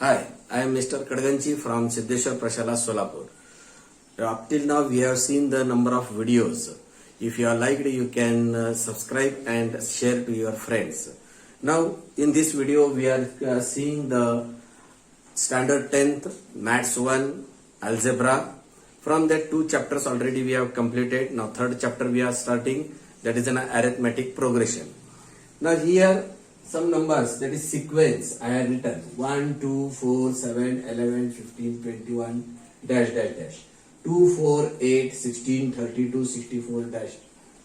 Hi, I am Mr. Kadganchi from Siddheshwar Prashala, Solapur. Up till now, we have seen the number of videos. If you are liked, you can subscribe and share to your friends. Now, in this video, we are seeing the standard 10th, Maths 1, Algebra. From that, 2 chapters already we have completed. Now, 3rd chapter we are starting. That is an arithmetic progression. Now, here some numbers, that is sequence I have written 1, 2, 4, 7, 11, 15, 21, dash, dash, dash. 2, 4, 8, 16, 32, 64, dash,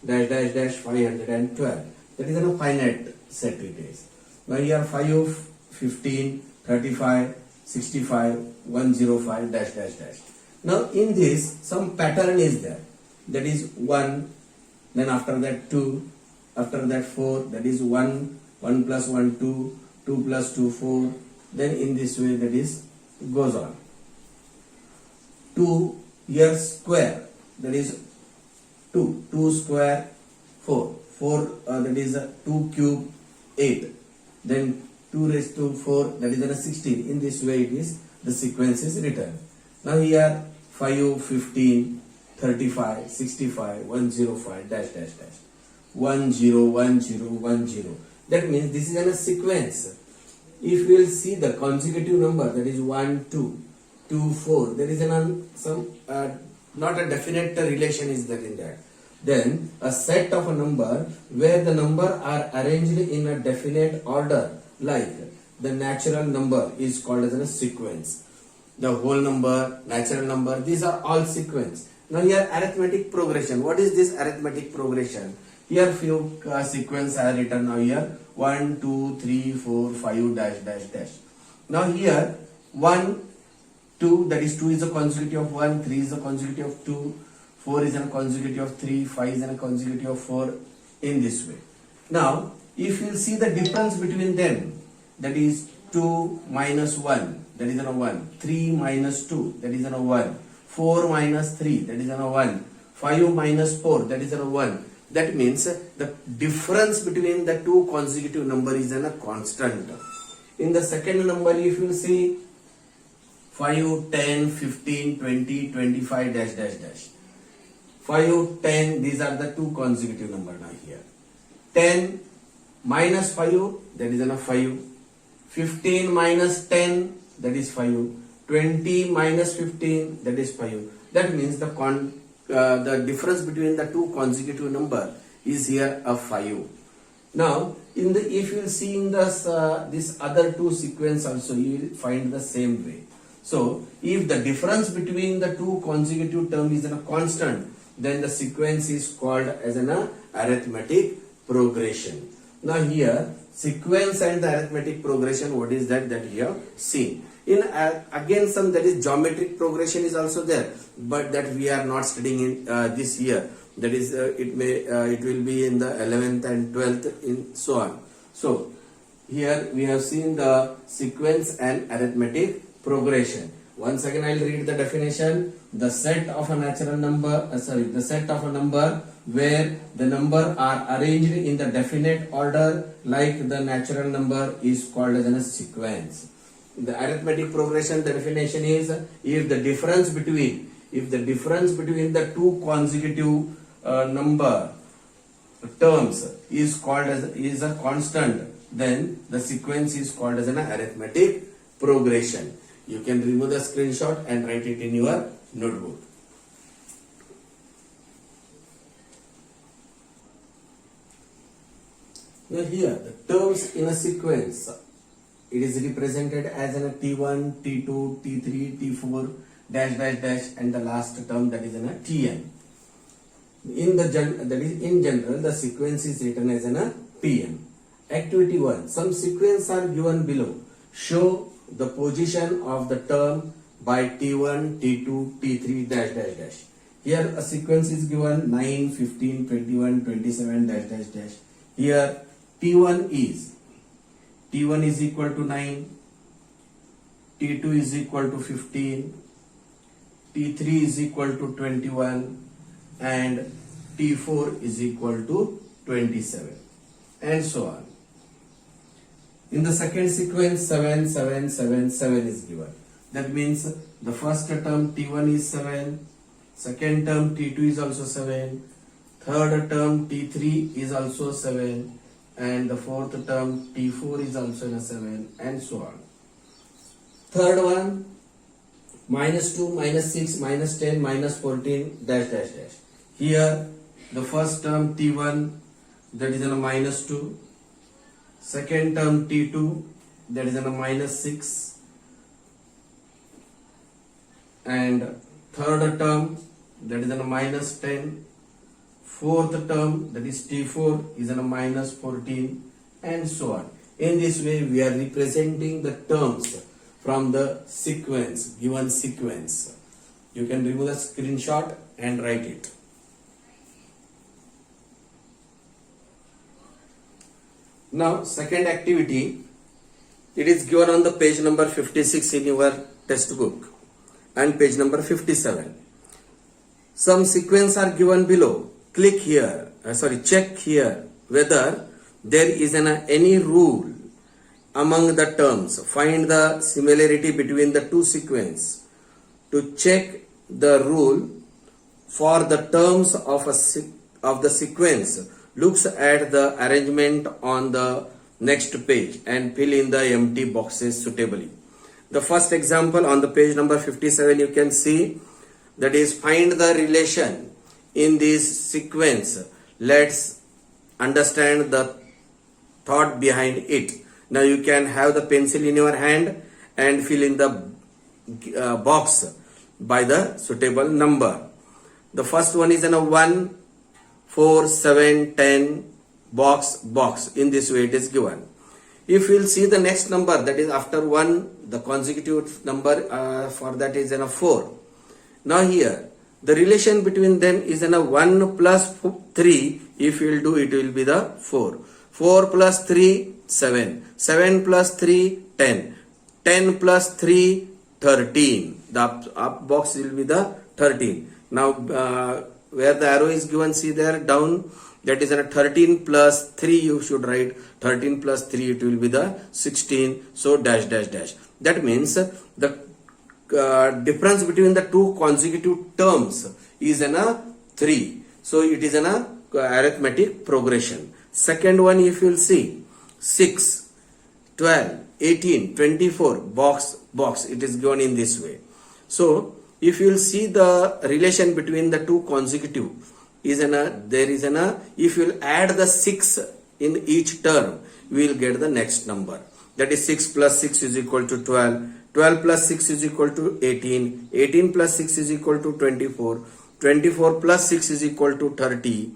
dash, dash, dash, 512. That is a finite set it is. Now here 5, 15, 35, 65, 105, dash, dash, dash. Now in this, some pattern is there. That is 1, then after that 2, after that 4, that is 1, 1 plus 1, 2, 2 plus 2, 4. Then in this way that is goes on. 2 here square, that is 2, 2 square 4, 4 that is 2 cube 8. Then 2 raised to 4, that is 16. In this way it is, the sequence is written. Now here 5, 15, 35, 65, 105, dash, dash, dash. 10, 10, 10. That means this is in a sequence. If we will see the consecutive number, that is 1, 2, 2, 4, there is some not a definite relation is there in that. Then a set of a number where the number are arranged in a definite order, like the natural number is called as a sequence. The whole number, natural number, these are all sequence. Now here arithmetic progression. What is this arithmetic progression? Here few sequence I have written now here 1, 2, 3, 4, 5, dash, dash, dash. Now here 1, 2, that is 2 is a consecutive of 1, 3 is a consecutive of 2, 4 is a consecutive of 3, 5 is a consecutive of 4, in this way. Now if you see the difference between them, that is 2 minus 1, that is a 1, 3 minus 2, that is a 1, 4 minus 3, that is a 1, 5 minus 4, that is a 1. That means the difference between the two consecutive number is a constant. In the second number, if you see 5, 10, 15, 20, 25, dash, dash, dash. 5, 10, these are the two consecutive number now here. 10 minus 5, that is a 5. 15 minus 10, that is 5. 20 minus 15, that is 5. That means the difference between the two consecutive number is here a 5. Now, if you will see in this other two sequence also, you will find the same way. So, if the difference between the two consecutive term is a constant, then the sequence is called as an arithmetic progression. Now here, sequence and the arithmetic progression, what is that you have seen. In again some that is geometric progression is also there, but that we are not studying in this year. That is it will be in the 11th and 12th in so on. So here we have seen the sequence and arithmetic progression. Once again I will read the definition. The set of a natural number, the set of a number where the number are arranged in the definite order like the natural number is called as a sequence. The arithmetic progression, the definition is if the difference between the two consecutive number terms is called as a constant, then the sequence is called as an arithmetic progression. You can remove the screenshot and write it in your notebook. Now here the terms in a sequence, it is represented as a T1, T2, T3, T4, dash, dash, dash, and the last term that is a Tn. In general, the sequence is written as a Tn. Activity 1. Some sequence are given below. Show the position of the term by T1, T2, T3, dash, dash, dash. Here a sequence is given 9, 15, 21, 27, dash, dash, dash. Here T1 is equal to 9, T2 is equal to 15, T3 is equal to 21, and T4 is equal to 27, and so on. In the second sequence, 7, 7, 7, 7 is given. That means the first term T1 is 7, second term T2 is also 7, third term T3 is also 7, and the fourth term T4 is also in a 7, and so on. Third one, -2, -6, -10, -14, dash, dash, dash. Here, the first term T1, that is in a -2, second term T2, that is in a -6, and third term, that is in a -10, fourth term, that is T4, is in a -14, and so on. In this way, we are representing the terms from the sequence, given sequence. You can remove the screenshot and write it. Now, second activity, it is given on the page number 56 in your textbook and page number 57. Some sequence are given below. Click here, check here whether there is any rule among the terms. Find the similarity between the two sequences. To check the rule for the terms of the sequence, looks at the arrangement on the next page and fill in the empty boxes suitably. The first example on the page number 57, you can see, that is, find the relation in this sequence. Let's understand the thought behind it. Now you can have the pencil in your hand and fill in the box by the suitable number. The first one is in a 1, 4, 7, 10, box. In this way it is given. If you will see the next number, that is after 1, the consecutive number for that is in a 4. Now here, the relation between them is in a 1 plus 3. If you will do, it will be the 4. 4 plus 3, 7. 7 plus 3, 10. 10 plus 3, 13. The up box will be the 13. Now, where the arrow is given, see there down, that is a 13 plus 3, you should write 13 plus 3, it will be the 16, so dash, dash, dash. That means the difference between the two consecutive terms is in a 3. So it is in a arithmetic progression. Second one, if you will see, 6, 12, 18, 24, box, it is given in this way. So if you will see the relation between the two consecutive is if you will add the 6 in each term, we will get the next number. That is 6 plus 6 is equal to 12. 12 plus 6 is equal to 18. 18 plus 6 is equal to 24. 24 plus 6 is equal to 30.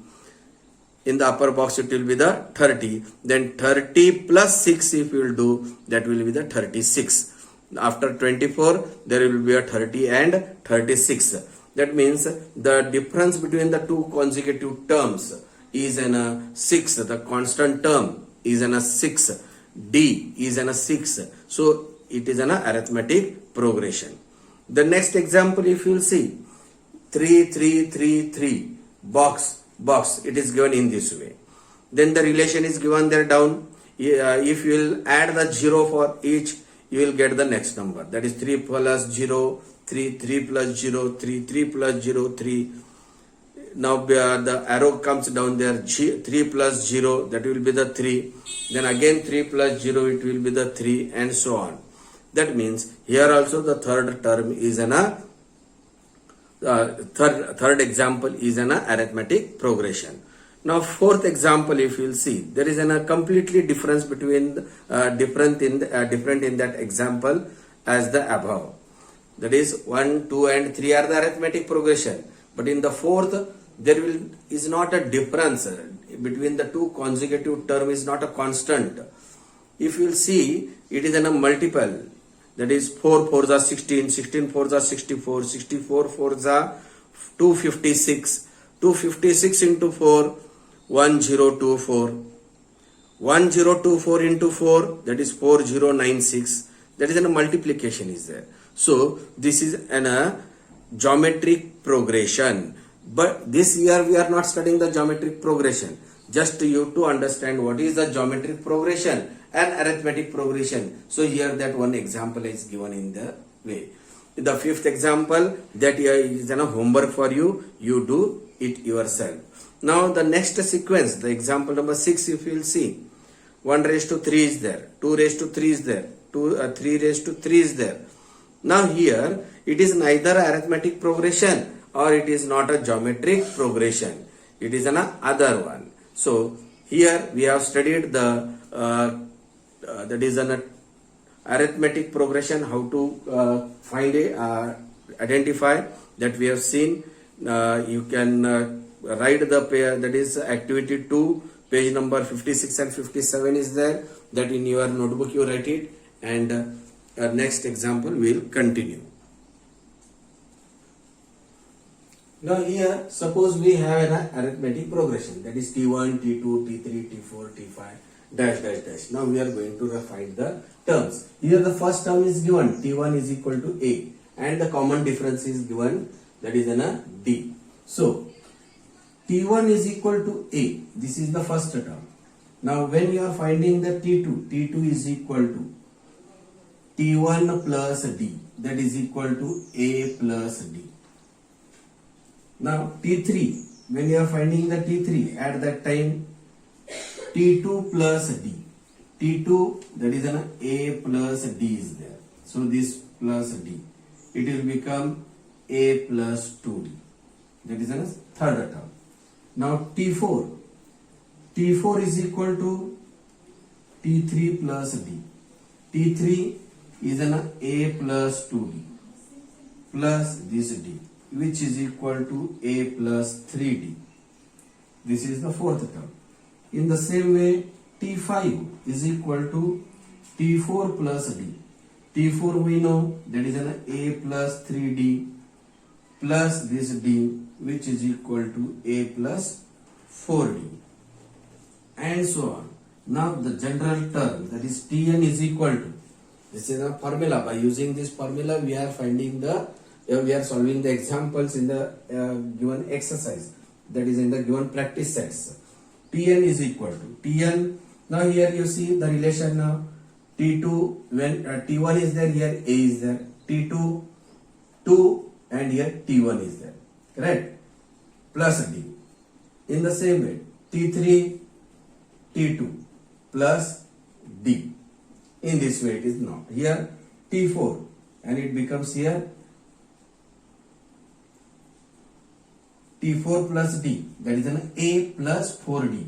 In the upper box it will be the 30. Then 30 plus 6 if you will do, that will be the 36. After 24 there will be a 30 and 36. That means the difference between the two consecutive terms is in a 6. The constant term is in a 6. D is in a 6. So it is an arithmetic progression. The next example, if you will see, 3, 3, 3, 3, box. It is given in this way. Then the relation is given there down. If you will add the 0 for each, you will get the next number. That is 3 plus 0, 3, 3 plus 0, 3, 3 plus 0, 3. Now the arrow comes down there, 3 plus 0, that will be the 3. Then again 3 plus 0, it will be the 3, and so on. That means here also the third term is third example is an arithmetic progression. Now fourth example, if you will see, there is a completely difference between different in that example as the above. That is 1, 2 and 3 are the arithmetic progression. But in the fourth, there is not a difference between the two consecutive term, is not a constant. If you will see, it is in a multiple. That is 4 4s are 16, 16 4s are 64, 64 4s are 256, 256 into 4, 1024, 1024 into 4, that is 4096. That is a multiplication is there. So this is a geometric progression. But this year we are not studying the geometric progression. Just you to understand what is the geometric progression an arithmetic progression. So here that one example is given in the way. The fifth example that is a homework for you. You do it yourself. Now the next sequence, the example number 6, if you will see, 1 raised to 3 is there, 2 raised to 3 is there, 3 raised to 3 is there. Now here it is neither arithmetic progression or it is not a geometric progression. It is an other one. So here we have studied the that is an arithmetic progression, how to find a identify that we have seen. You can write the pair, that is activity 2, page number 56 and 57 is there, that in your notebook you write it, and next example will continue. Now here suppose we have an arithmetic progression, that is T1, T2, T3, T4, T5 dash dash dash. Now we are going to find the terms. Here the first term is given, T1 is equal to A, and the common difference is given, that is in a D. So T1 is equal to A, this is the first term. Now when you are finding the T2, T2 is equal to T1 plus D, that is equal to A plus D. Now T3, when you are finding the T3, at that time T2 plus D, T2, that is an A plus D is there. So this plus D, it will become A plus 2D, that is a third term. Now T4, T4 is equal to T3 plus D, T3 is an A plus 2D plus this D, which is equal to A plus 3D. This is the fourth term. In the same way, T5 is equal to T4 plus D. T4 we know, that is an A plus 3D plus this D, which is equal to A plus 4D, and so on. Now the general term, that is Tn is equal to, this is a formula. By using this formula we are finding the we are solving the examples in the given exercise, that is in the given practice sets. Tn is equal to Tn. Now here you see the relation. Now T2, when T1 is there, here A is there, T2 2, and here T1 is there, correct, plus D. In the same way, T3 T2 plus D. In this way it is not. Here T4, and it becomes here T4 plus D, that is an A plus 4D.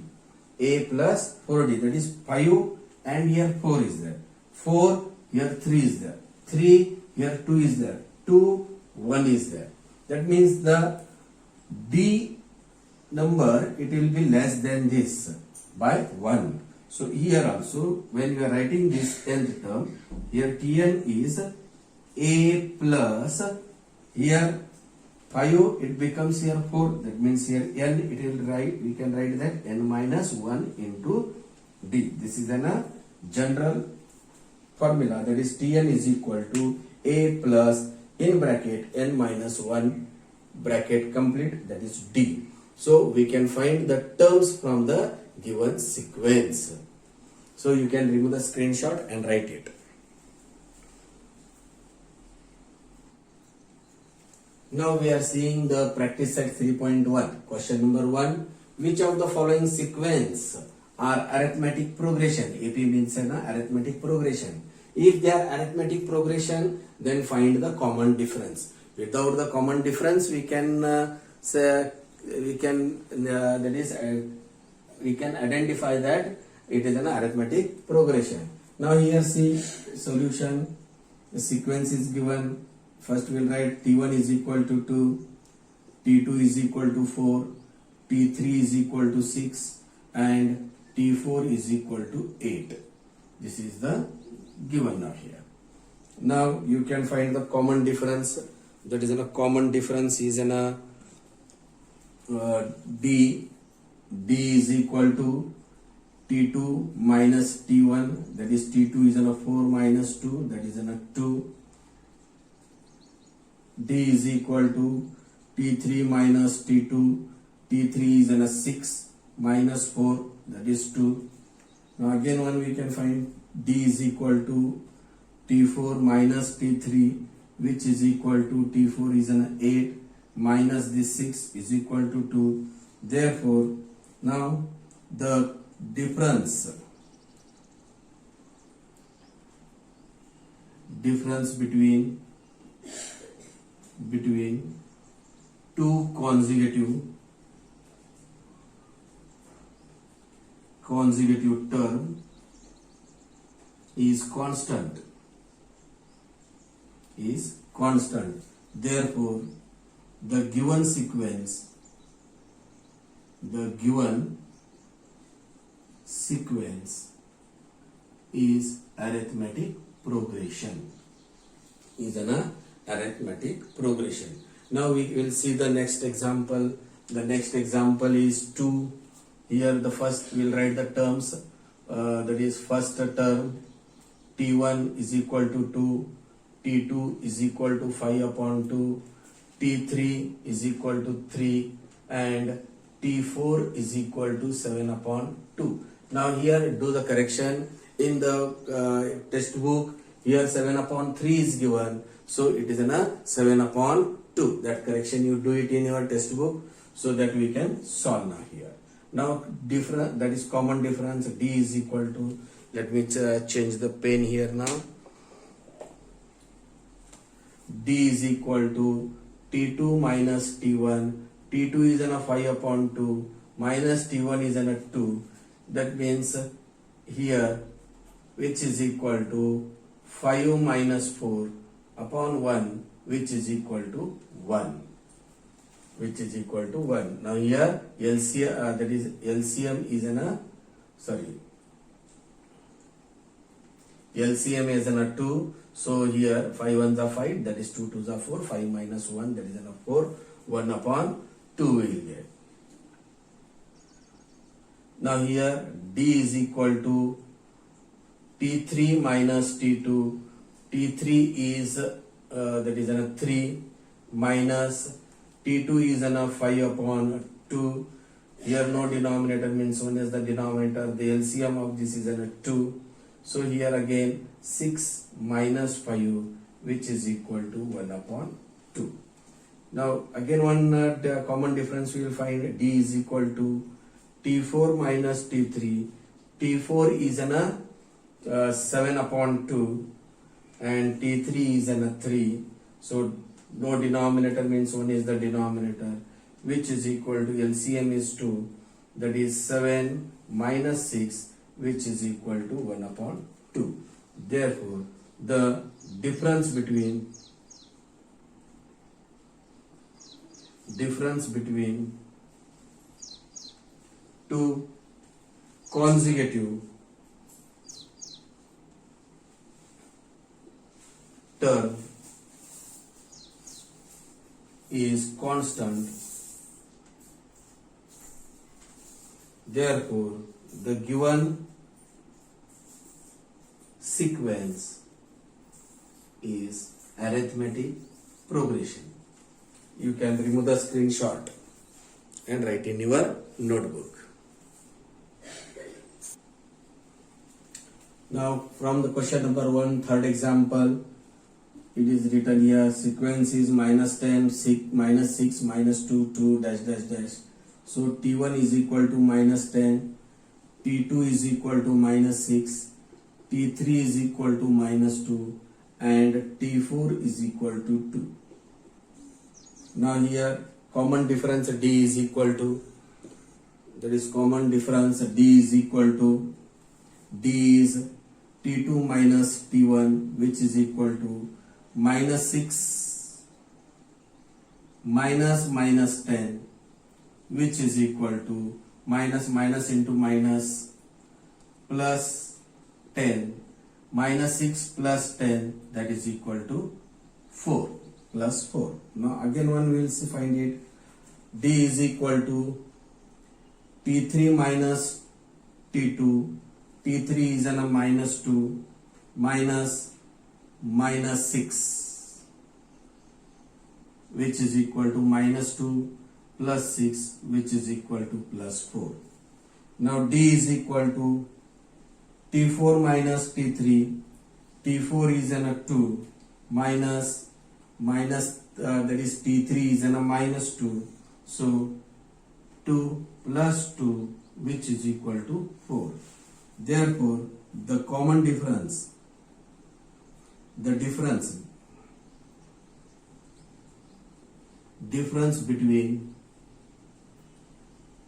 A plus 4D, that is 5, and here 4 is there. 4, here 3 is there. 3, here 2 is there. 2, 1 is there. That means the D number, it will be less than this by 1. So here also, when we are writing this nth term, here Tn is A plus, here 5, it becomes here 4, that means here n, it will write, we can write that n minus 1 into D. This is a general formula, that is Tn is equal to A plus in bracket n minus 1 bracket complete, that is D. So we can find the terms from the given sequence. So you can remove the screenshot and write it. Now we are seeing the practice set 3.1. Question number 1. Which of the following sequence are arithmetic progression? AP means an arithmetic progression. If they are arithmetic progression, then find the common difference. Without the common difference, we can say we can identify that it is an arithmetic progression. Now here see solution. The sequence is given. First we will write T1 is equal to 2, T2 is equal to 4, T3 is equal to 6, and T4 is equal to 8. This is the given now here. Now you can find the common difference. That is a common difference is in a D is equal to T2 minus T1, that is T2 is in a 4 minus 2, that is in a 2. D is equal to T3 minus T2, T3 is in a 6 minus 4, that is 2. Now again one we can find D is equal to T4 minus T3, which is equal to T4 is an 8 minus this 6 is equal to 2. Therefore, now the difference between two consecutive term is constant. Therefore, the given sequence is arithmetic progression. Now we will see the next example. The next example is 2. Here the first we will write the terms. That is first term T1 is equal to 2, T2 is equal to 5 upon 2, T3 is equal to 3, and T4 is equal to 7 upon 2. Now here do the correction in the textbook. Here 7 upon 3 is given, so it is in a 7 upon 2. That correction you do it in your textbook so that we can solve now here. Now different, that is common difference, D is equal to, let me change the pen here now. D is equal to T2 minus T1. T2 is in a 5 upon 2 minus T1 is in a 2. That means here, which is equal to 5 minus 4 upon 1, which is equal to 1. Now here LCM, that is LCM is in a, LCM is in a 2. So here 5 ones are 5, that is 2 twos are 4, 5 minus 1, that is in a 4, 1 upon 2 will get. Now here D is equal to T3 minus T2. T3 is that is in a 3 minus T2 is in a 5 upon 2. Here no denominator means 1 is the denominator. The LCM of this is in a 2. So here again 6 minus 5, which is equal to 1 upon 2. Now again one common difference we will find. D is equal to T4 minus T3. T4 is in a 7 upon 2 and T3 is in a 3. So no denominator means 1 is the denominator, which is equal to LCM is 2. That is 7 minus 6, which is equal to 1 upon 2. Therefore, the difference between two consecutive term is constant. Therefore, the given sequence is arithmetic progression. You can remove the screenshot and write in your notebook. Now from the question number 1, third example, it is written here, sequence is minus 10, 6, minus 6, minus 2, 2, dash, dash, dash. So T1 is equal to minus 10, T2 is equal to minus 6, T3 is equal to minus 2, and T4 is equal to 2. Now here common difference D is equal to, that is common difference D is equal to, D is T2 minus T1, which is equal to minus 6 minus minus 10, which is equal to minus minus into minus plus 10, minus 6 plus 10, that is equal to 4, plus 4. Now again one will find it. D is equal to T3 minus T2. T3 is in a minus 2 minus minus 6, which is equal to minus 2 plus 6, which is equal to plus 4. Now D is equal to T4 minus T3, T4 is an a 2 minus that is T3 is an a minus 2, so 2 plus 2 which is equal to 4. Therefore, the common difference, the difference between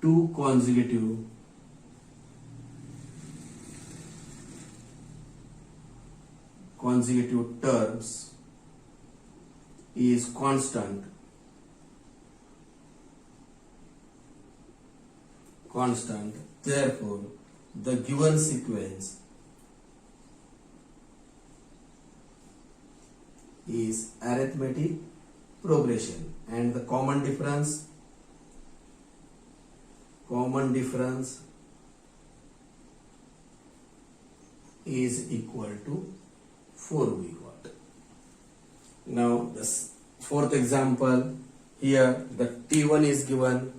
two consecutive terms is constant. Therefore, the given sequence is arithmetic progression, and the common difference is equal to 4 we got. Now the fourth example, here the T1 is given.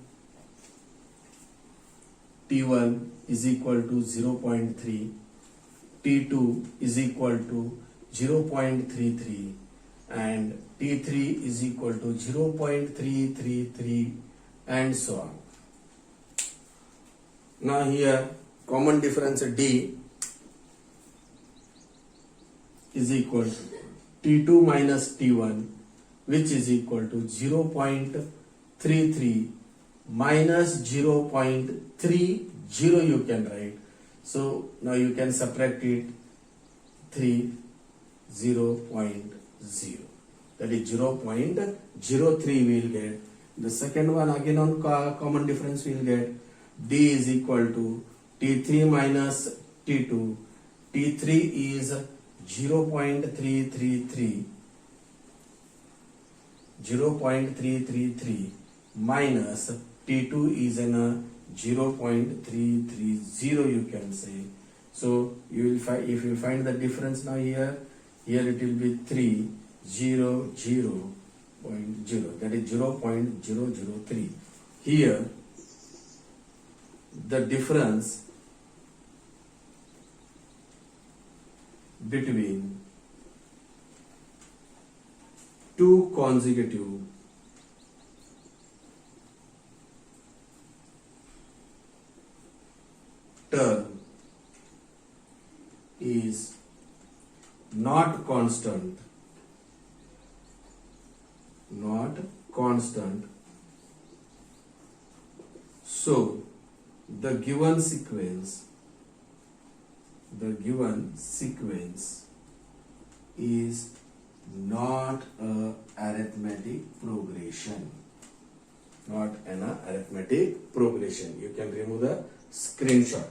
T1 is equal to 0.3, T2 is equal to 0.33, and T3 is equal to 0.333, and so on. Now here common difference D is equal to T2 minus T1, which is equal to 0.33 minus 0.30 you can write. So now you can subtract it, 0.0, that is 0.03 we will get. The second one again on common difference we will get D is equal to T3 minus T2. T3 is 0.333 minus T2 is an 0.330 you can say. So you will find, if you find the difference now here it will be 300.0, that is 0.003. Here the difference between two consecutive term is not constant, so the given sequence is not an arithmetic progression. You can remove the screenshot.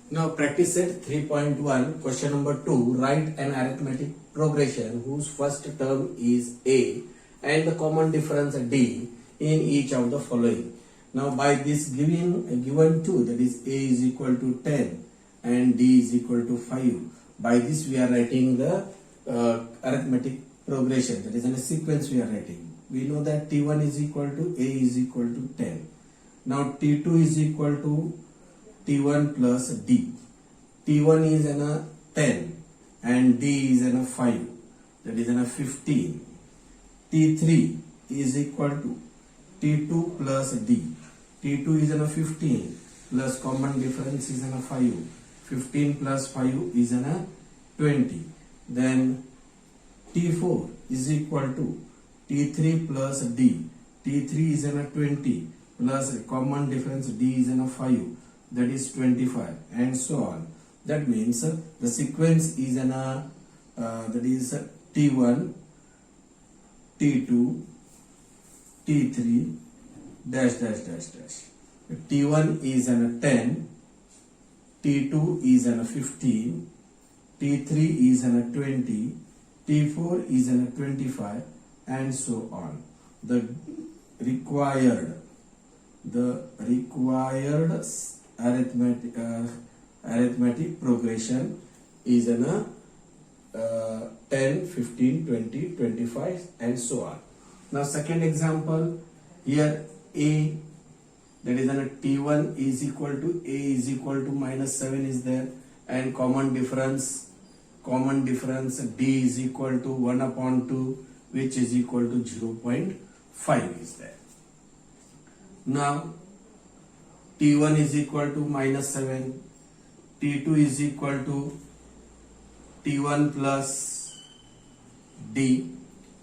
Now practice set 3.1, question number 2. Write an arithmetic progression whose first term is A and the common difference D in each of the following. Now by this given 2, that is A is equal to 10 and D is equal to 5. By this we are writing the arithmetic progression, that is in a sequence we are writing. We know that T1 is equal to A is equal to 10. Now T2 is equal to T1 plus D. T1 is in a 10 and D is in a 5, that is in a 15. T3 is equal to T2 plus D. T2 is in a 15 plus common difference is in a 5. 15 plus 5 is in a 20. Then T4 is equal to T3 plus D. T3 is in a 20 plus common difference D is in a 5, that is 25, and so on. That means the sequence is in a that is T1, T2, T3 dash dash dash dash. T1 is in a 10, T2 is in a 15, T3 is in a 20, T4 is in a 25, and so on. The required arithmetic progression is in a 10, 15, 20, 25 and so on. Now second example, here a, that is an T1 is equal to a is equal to minus 7 is there, and common difference D is equal to 1 upon 2, which is equal to 0.5 is there. Now T1 is equal to minus 7, T2 is equal to T1 plus D,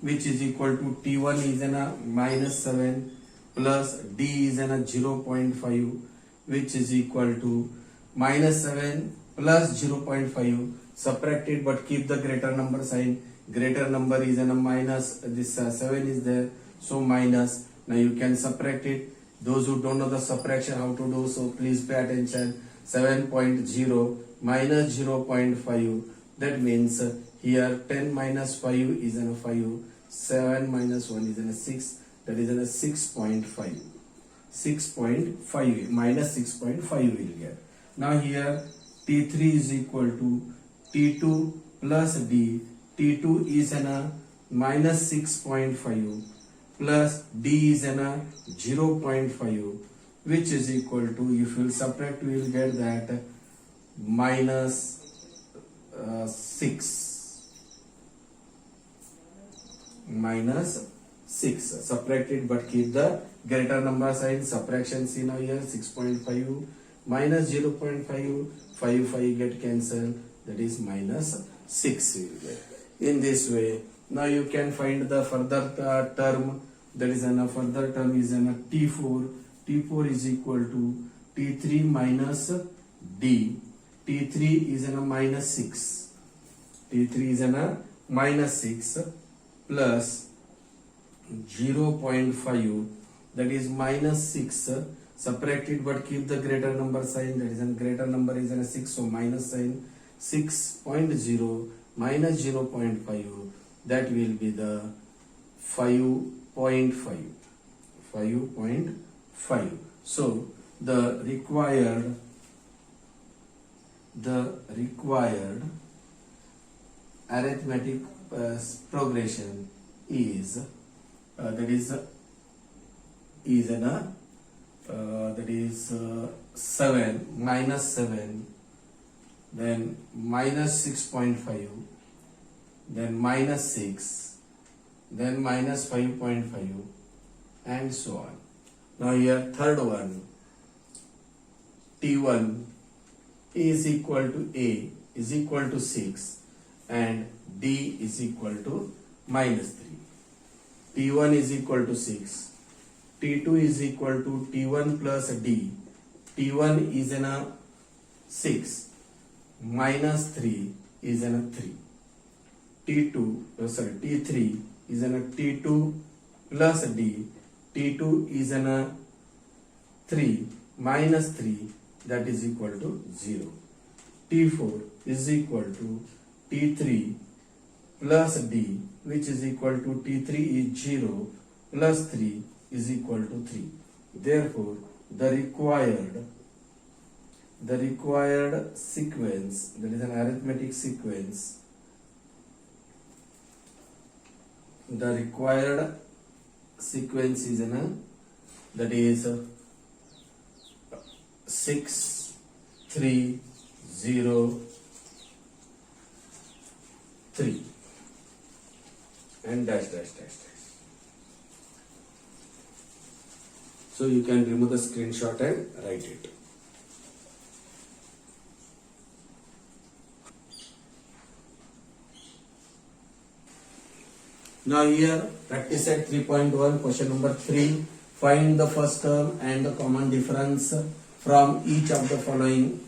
which is equal to T1 is in a minus 7 plus D is in a 0.5, which is equal to minus 7 plus 0.5. Subtract it but keep the greater number sign. Greater number is in a minus, this 7 is there, so minus. Now you can subtract it. Those who don't know the subtraction how to do, so please pay attention. 7.0 minus 0.5, that means here 10 minus 5 is in a 5, 7 minus 1 is in a 6, that is in a 6.5. 6.5 minus 6.5 will get. Now here T3 is equal to T2 plus D. T2 is in a minus 6.5 plus D is in a 0.5, which is equal to, if you will subtract, we will get that minus 6. Minus 6. Subtract it but keep the greater number sign. Subtraction see now here 6.5 minus 0.5, 5 get cancelled, that is minus 6 you will get. In this way, now you can find the further term, that is a further term is a T4. T4 is equal to T3 minus D. T3 is a minus 6. T3 is a minus 6 plus 0.5, that is minus 6. Subtract it but keep the greater number sign, that is a greater number is a 6, so minus sign. 6.0 minus 0.5, that will be the 5.5. 5.5. So the required arithmetic progression is that is 7 minus 7, then minus 6.5, then minus 6, then minus 5.5 and so on. Now here third one, T1 is equal to A is equal to 6 and D is equal to minus 3. T1 is equal to 6. T2 is equal to T1 plus D. T1 is in a 6 minus 3 is in a 3. T3 is in a T2 plus D. T2 is in a 3 minus 3, that is equal to 0. T4 is equal to T3 plus D, which is equal to T3 is 0 plus 3 is equal to 3. Therefore, the required sequence, that is an arithmetic sequence, the required sequence is that is 6, 3, 0, 3 and dash dash dash dash. So you can remove the screenshot and write it. Now here practice at 3.1, question number 3. Find the first term and the common difference from each of the following,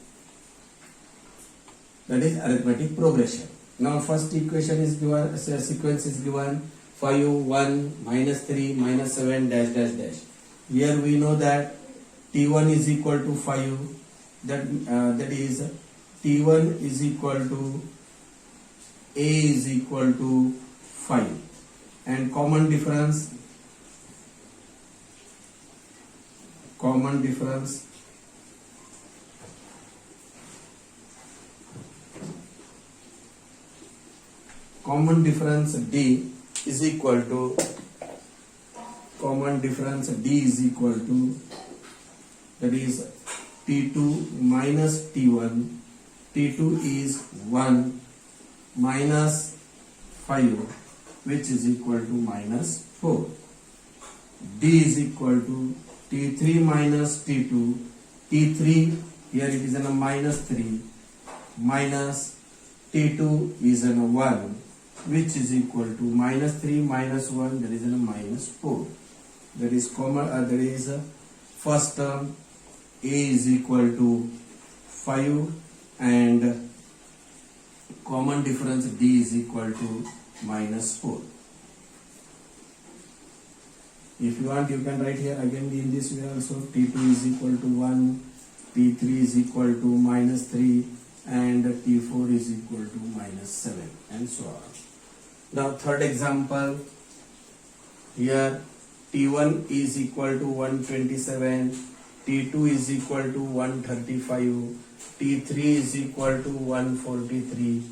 that is arithmetic progression. Now first equation is given, sequence is given 5, 1, minus 3, minus 7, dash dash dash. Here we know that T1 is equal to 5, that is T1 is equal to A is equal to 5, and common difference common difference D is equal to that is T2 minus T1. T2 is 1 minus 5, which is equal to minus 4. D is equal to T3 minus T2. T3, here it is in a minus 3, minus T2 is in a 1, which is equal to minus 3 minus 1, that is in a minus 4. That is common, that is first term. A is equal to 5 and common difference D is equal to minus 4. If you want, you can write here again in this way also. T2 is equal to 1, T3 is equal to minus 3 and T4 is equal to minus 7 and so on. Now third example, here T1 is equal to 127, T2 is equal to 135, T3 is equal to 143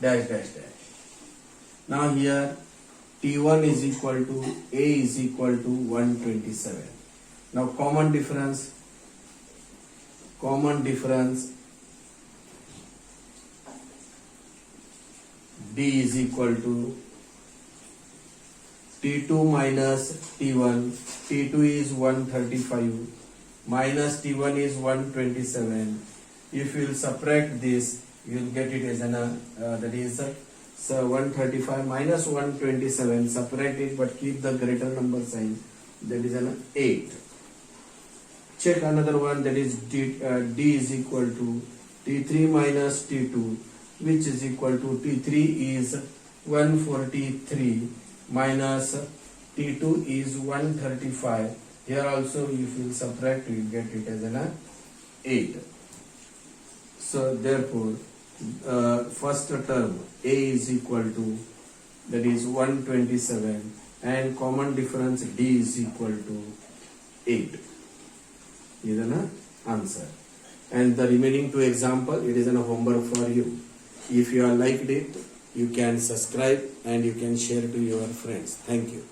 dash dash dash. Now here T1 is equal to A is equal to 127. Now common difference D is equal to T2 minus T1. T2 is 135 minus T1 is 127. If you will subtract this, you will get it as an that is so 135 minus 127. Subtract it, but keep the greater number sign. That is an 8. Check another one, that is D is equal to T3 minus T2, which is equal to T3 is 143 minus T2 is 135. Here also if you subtract, you get it as an 8. So therefore first term A is equal to that is 127 and common difference D is equal to 8. Is an answer. And the remaining two example, it is an homework for you. If you are liked it, you can subscribe and you can share to your friends. Thank you.